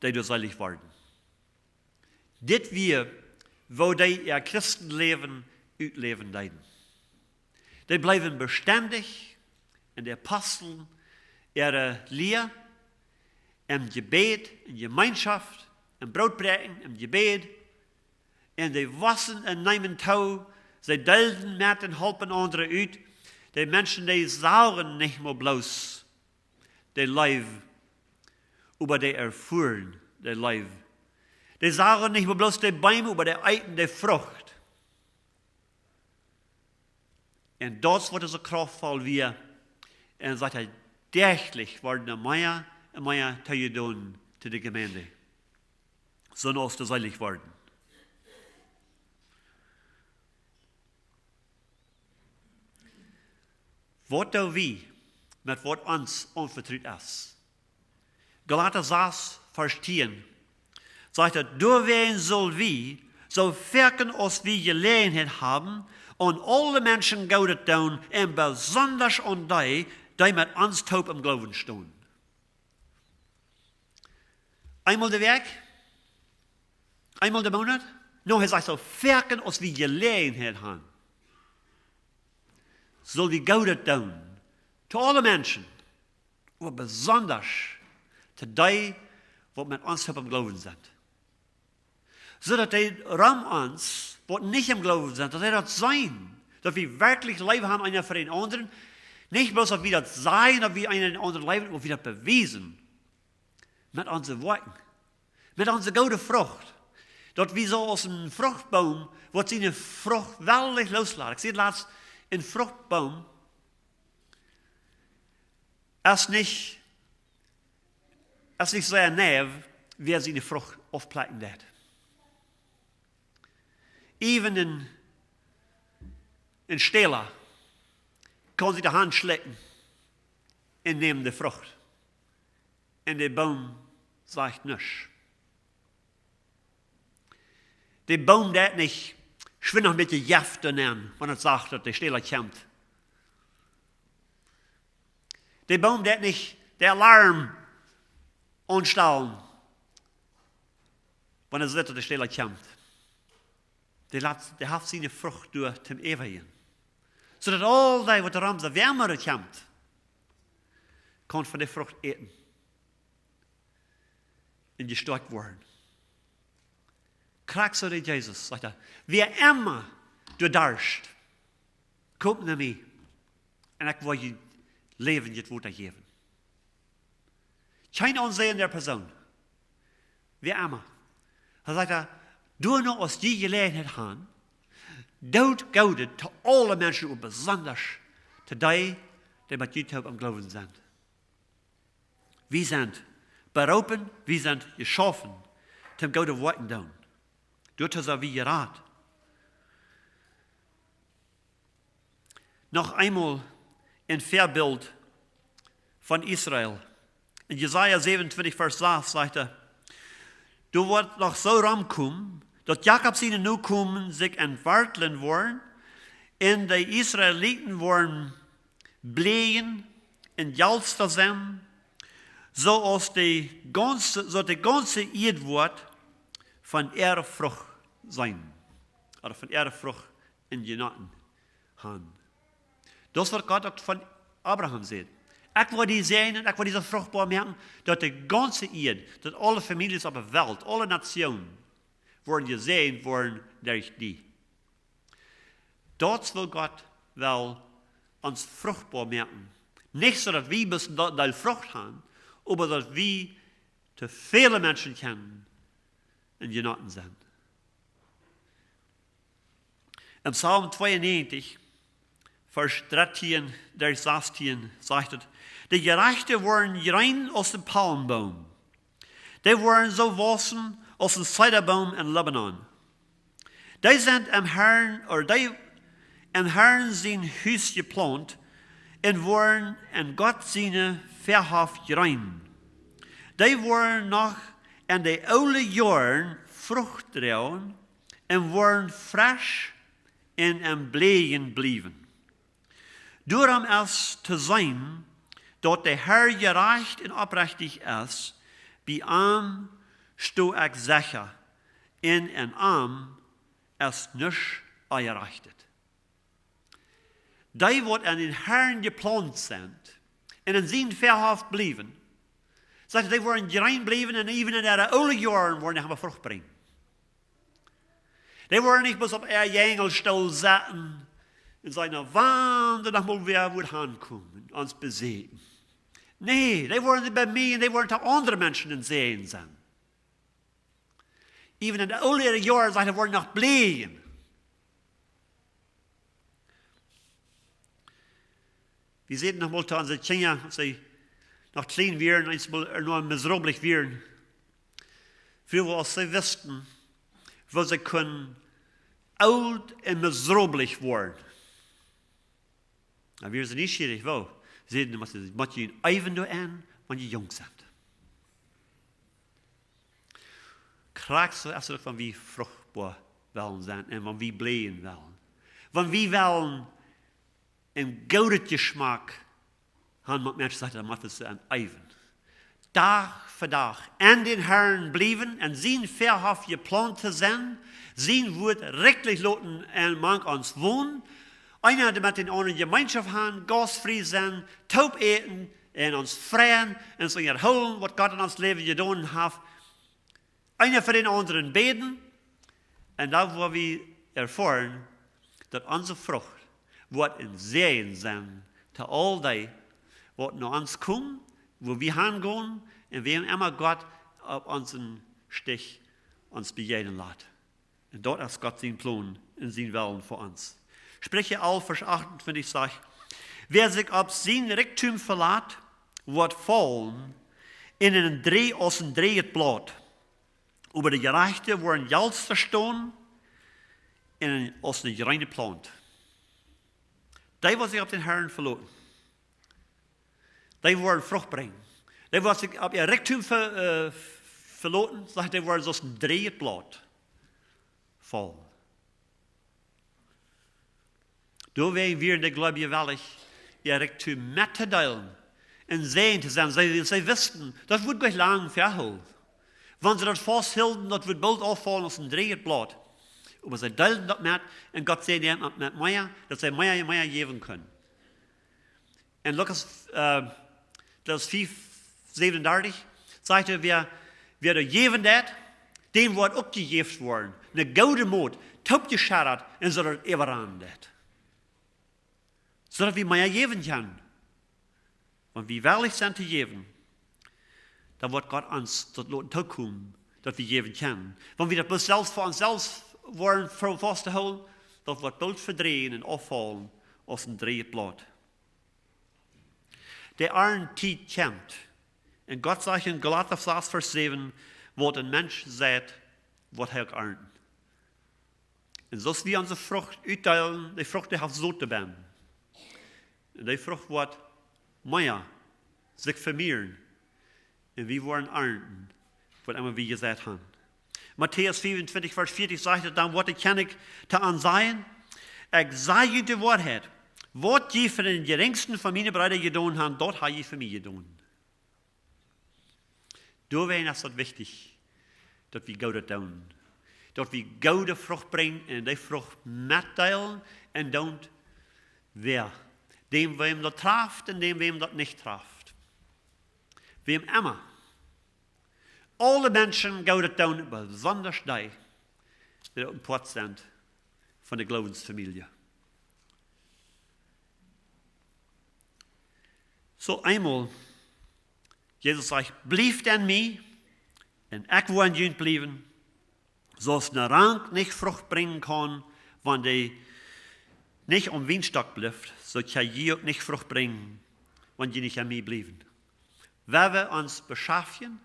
Speaker 1: die durch selig waren. Dit wir, wo die ihr Christenleben uitleven deiden. Die bleiben beständig in der Apostel, ihre Lehre, im Gebet, in Gemeinschaft, im Brotbrechen, im Gebet, und die wassen und nehmen Tau, sie delten mit und helfen andere uit. Die Menschen, die sagen nicht mehr bloß, die Leib, aber die erfuhren, die Leib. Die sagen nicht mehr bloß die Bäume, aber die eiten die Frucht. Und das wird so kraftvoll wie, und sagt er, täglich werden mehr und mehr zugetan zu der Gemeinde. So als das selig werden. Was da wie, mit was uns anvertraut ist. Galater 6, Vers 10, sagt er, durchwehen soll wie, so verken als wir Gelegenheit haben, und alle Menschen Gutes tun, und besonders an die mit uns taub im Glauben stehen. Einmal der Weg, Einmal im Monat. Nur, er sagt so, verken als wir Gelegenheit haben. Soll wir Gott tun. Zu alle Menschen. Aber besonders zu denen, die mit uns im Glauben sind. So dass die Ram uns, die nicht im Glauben sind, dass das sein. Dass wir wirklich Leben haben, einer für den anderen. Nicht bloß, dass wir das sein, dass wir einen anderen leben, aber wir das beweisen. Mit unseren Worten. Mit unserer guten Frucht. Dat wie zo als een vruchtboom, wordt zijn vrucht wellig loslaten. Ik zie het laatst, een vruchtboom, als niet zeer neef, wie zijn vrucht afplekken deed. Even een steler kan zich de hand slikken en neemt de vrucht. En de boom zegt niks. De boom dat niet schwindt nog met de jaften aan, wanneer het zegt dat de steler komt. De boom dat niet de alarm aanstellen, wanneer het zegt dat de steler komt. De heeft zijn vrucht door ten eeuwigen. Zodat al die wat er om de wärmer komt, kan van de vrucht eten. En gesterkt worden. Krijg zo de Jezus, zegt hij. Wie immer du darst, kom naar mij. En ik wil je leven je het woord geven. Geen aanzien der persoon. Wie immer. Hij zegt, doe nou als die gelegenheid gaan, dood gouden te alle mensen, en besonders te die met je op geloven zijn. Wir sind berufen, wir sind geschaffen, zum gute Worten tun. Dort ist er wie gerat. Noch einmal ein Vorbild von Israel. In Jesaja 27, Vers 6 sagt er, du wirst noch so rankommen, dass Jakob seine Nachkommen sich entwarteln wollen, und die Israeliten wollen blähen in Jalster sein, so als die ganze Erde wird von ihrer Frucht sein. Oder von ihrer Frucht in Genaten haben. Das wird Gott auch von Abraham sehen. Ich will die sehen und ich will diese fruchtbar merken, dass die ganze Erde, dass alle Familien auf der Welt, alle Nationen, worden gesehen worden durch die. Dort will Gott wel uns fruchtbar merken. Nicht so, dass wir bis die Frucht haben, aber dass wir zu viele Menschen kennen und Genaten sind. Im Psalm 92, Vers 13, der 16, sagt es, die Gerechten waren rein aus dem Palmbaum. Die waren so wassen als ein Zederbaum in Libanon. Die sind im Herrn sein Haus geplant und waren in Gott seine Verhaft rein. Die waren noch in den oude Jahren Frucht drauen und waren frisch und am Blähen blieben. Darum es zu sein, dass der Herr gerecht und aufrichtig ist, bei ihm sto ich sicher, in ihm ist nichts errichtet. Die, die an den Herrn geplant sind, und in sein Verhaft blieben, sagt, die waren rein blieben und even in ihre oude Jahren waren nicht Frucht bringen. Die waren nicht bis auf ihr Jängelstuhl satten, in seiner Wand, und mal wer wird ankommen, uns besiegen. Nee, die waren nicht bei mir, und die waren zu anderen Menschen in Sehen sein. Even in den oude Jahren, sagt, die waren noch blieben. Wir sehen noch mal zu unseren Kindern, dass sie noch klein werden, und nur miserabel werden. Früher, als sie wussten, wo sie können alt und miserabel werden. Aber wir sind nicht schwierig, wo? Sie sehen, dass sie mit ihnen even nur an, wenn sie jung sind. Krijgst du erst von wie fruchtbar wollen sein, und wenn wir blähen wollen. Wenn wir wollen, een gouden Geschmack haben, met Menschen sagen, dann macht es ein Eiven. Dag für Dag an den Herrn blieben und sein Verhof geplant zu sein, sein Wort rechtlich loten und mag uns wohnen, einer, der mit den anderen Gemeinschaft haben, gastfrei sein, taub eten und uns freuen und sich erholen, was Gott in uns Leben getan hat. Einer für den anderen beten und da, wo wir erfahren, dass unsere Frucht wird in Sehen sein, zu all die, was nach uns kommen, wo wir hingehen und wem immer Gott auf unseren Stich uns begegnen lässt. Und dort ist Gott sein Plan und sein Willen für uns. Spreche 11, Vers 28 sagt, wer sich auf sein Reichtum verlässt, wird fallen in einen Dreh aus einem drehet Blatt. Über die Gerechte werden Jalster stehen aus einer reine Plant. Die, was sich auf den Herrn verlassen, die werden Frucht bringen. Die, was sich auf ihr Reichtum verlassen, sagt, die werden aus einem drehet Blatt fallen. Da werden wir in der Glaube wirklich ihr Reichtum mitteilen und sehen zu sein. Sie wissen, das wird gleich lang verhalten. Wenn sie das festhalten, das wird bald auffallen aus einem drehet Blatt. Aber sie teilen das mit und Gott sagt ihnen mit mehr, dass sie mehr geben können. Und Lukas, das 5,37 sagt wer der geben hat, dem wird auch gegeben worden. Eine gute Mut, taub geschadet und so das überran hat. So dass wir mehr geben können. Und wie ehrlich sind zu geben, dann wird Gott uns das zukommen, dass wir geben können. Wenn wir das selbst für uns selbst wollen festzuhalten, das wird bald verdrehen und auffallen aus dem Drehblatt. Der Arntiet kennt. Und Gott sagt in Galater 6, Vers 7, wo ein Mensch sagt, was er ernten. Und so ist wie unsere Frucht utteilen, die Frucht, die hat so zu werden. Und die Frucht wird mehr sich vermehren. Und wir wollen ernten, was immer wir gesagt haben. Matthäus 24, Vers 40 sagt, dann wird ich zu ansehen, ich sage die Wahrheit, was die für den geringsten von meinen Brüdern getan haben, dort habe ich für mich getan. Da wäre es wichtig, dass wir Gott tun. Dass wir gute Frucht bringen und die Frucht mitteilen und dann wer. Dem, wem das trifft und dem, wem das nicht trifft. Wem immer. Alle Menschen Gott tun, besonders die, die auf dem Port sind von der Glaubensfamilie. So einmal, Jesus sagt, blieft an mir, und ich will an jünt bleiben, so dass eine Rank nicht Frucht bringen kann, wenn die nicht am Weinstock bleibt, so kann je auch nicht Frucht bringen, wenn die nicht an mir bleiben. Wenn wir uns beschaffen,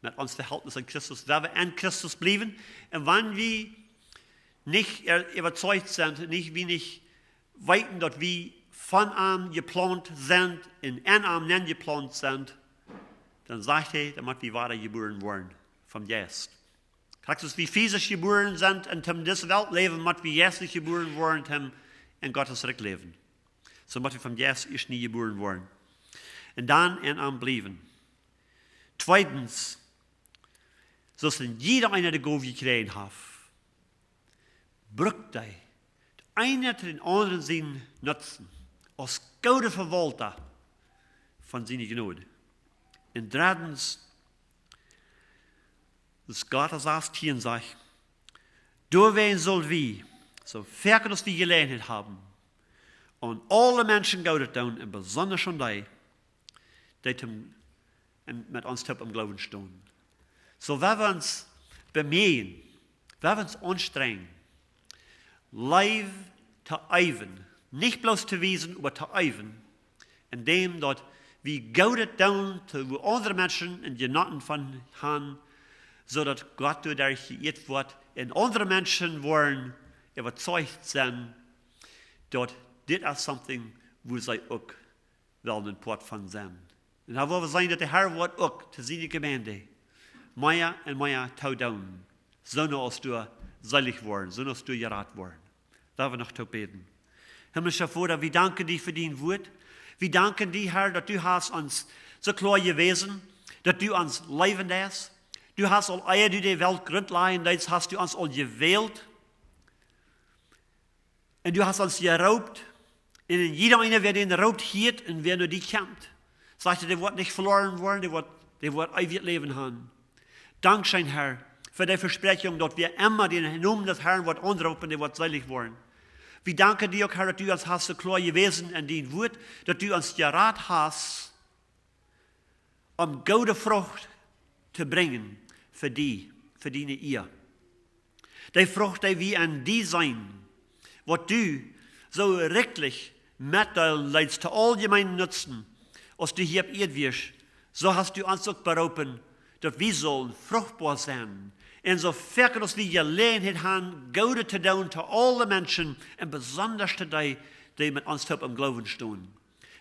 Speaker 1: mit uns Verhältnis an Christus, wenn wir an Christus bleiben, und wenn wir nicht überzeugt sind, nicht weiten, dass wir von ihm geplant sind, in einem nicht geplant sind, dann sagt er, damit wir weiter geboren werden, vom Geist. Praktisch wie physisch geboren sind und in dieser Welt leben, damit wir geistlich geboren werden, in Gottes Reich leben. So damit wir vom Geist ist nie geboren worden. Und dann in ihm bleiben. Zweitens, so sind jeder einer, der Gott gekriegt hat, brückt die, einer zu den anderen sein nutzen, als gute Verwalter von seiner Gnade. Und drittens, das Gott sagt hier und sagt, durch wen soll wir, so fertig dass wir Gelegenheit haben, und alle Menschen Gott tun, und besonders schon die mit uns im Glauben stehen. So, wenn wir uns bemühen, wenn wir uns anstrengen, live zu eiven, nicht bloß zu wiesen, aber zu eiven, indem dort wie Gott tun zu anderen Menschen in die Noten von haben, so dass Gott dadurch geirrt wird, und andere Menschen wollen überzeugt sein, dass das ist something, wo sie auch wollen ein Port von sein. Und da wollen wir sagen, dass der Herr wird auch zu seiner Gemeinde mehr und mehr tun, so als du selig worden, so als du gerat worden. Da wir noch zu beten. Himmlischer Vater, wir danken dir für dein Wort. Wir danken dir, Herr, dass du hast uns so klar gewesen, dass du uns leben lässt. Du hast al ehe du die Welt grundleien, jetzt hast du uns al gewählt. Und du hast uns geraubt. Und jeder einer, wer den raubt hielt und wer nur die kennt, sagte, der wird nicht verloren worden, der wird ewig Leben haben. Dankeschön, Herr, für die Versprechung, dass wir immer den Namen des Herrn wird anrufen, der wird selig werden. Wir danken dir, Herr, dass du uns hast so klar gewesen in dein Wort, dass du uns gerat hast, um gute Frucht zu bringen für die, für deine Ehe. Die Frucht, die wir an die sein, was du so wirklich mitteilen leidst, zu allgemeinen Nutzen, als du hier auf Erd wirst, so hast du uns auch berufen, dass wir sollen fruchtbar sein. Und so viel, dass wir Gelegenheit haben, Gute zu tun zu allen Menschen, und besonders zu denen, die mit uns im Glauben stehen.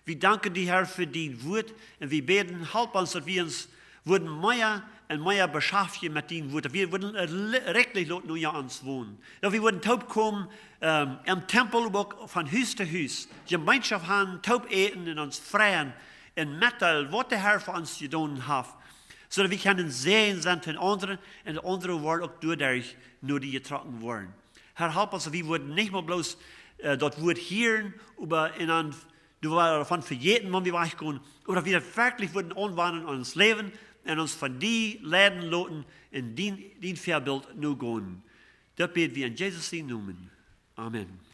Speaker 1: Wir danken dir, Herr, für dein Wort, und wir beten, help uns, dass wir uns würden mehr und mehr beschäftigen mit deinem Wort, dass wir würden rechtlich nur ja uns wohnen. Dass wir würden taub kommen, im Tempel von Haus zu Haus, Gemeinschaft haben, taub eten und uns freuen, und mitteilen, was der Herr für uns getan hat, so dass wir können sehen sind in anderen, und die andere Wort auch dadurch nur die getragen worden. Herr, help uns, wir würden nicht mal bloß das Wort hören, aber du warst davon verjeten, wenn wir weggehen, oder wir wirklich würden anwenden an uns Leben und uns von die Läden loten in dein Vorbild nur gehen. Das beten wir in Jesus' Namen. Amen.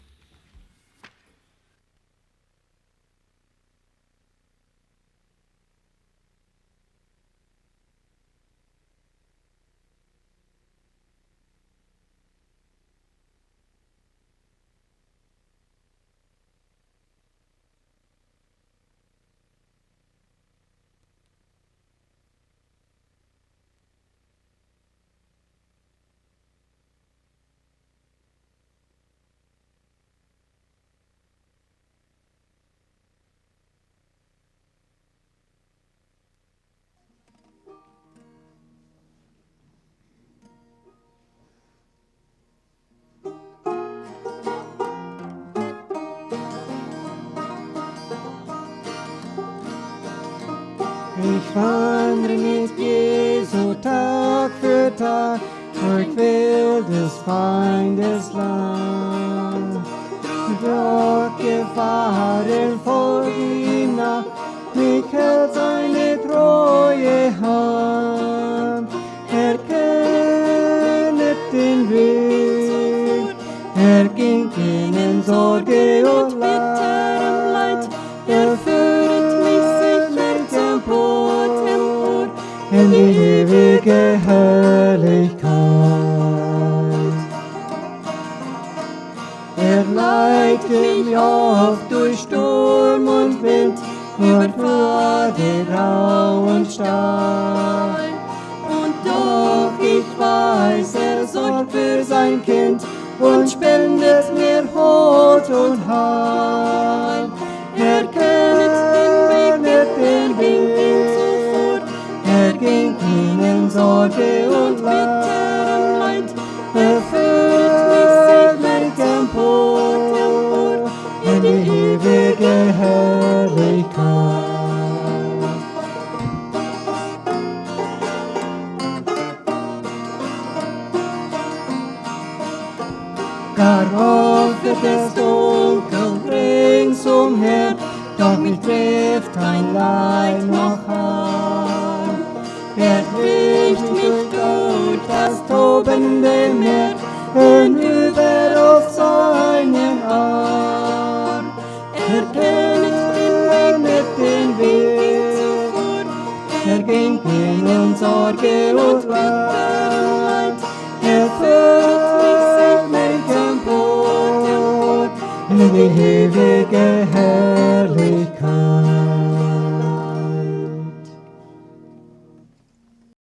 Speaker 2: Ich wandre mit Jesu Tag für Tag durch wildes Feindes Land. Doch Gefahren folgen ihm nach, mich hält seine treue Hand. Er kennet den Weg, er ging in Sorge und Leid, er führt mich sicher empor, in die ewige Herrlichkeit. Er leitet mich oft durch Sturm und Wind, über Pfade rau und steil. Und doch ich weiß, er sorgt für sein Kind und spendet mir Huld und Heil. Er kennet den Weg sofort, er ging in Sorge und Leid, er führt mich empor, in die ewige Herrlichkeit. Gar oft wird es dunkel ringsumher, doch mich trifft kein Leid noch an. Er trägt mich durch das tobende Meer, hinüber auf seinen Arm. Er kennet den Weg sofort, er ging in Sorge und Leid, er führt mich empor, in die ewige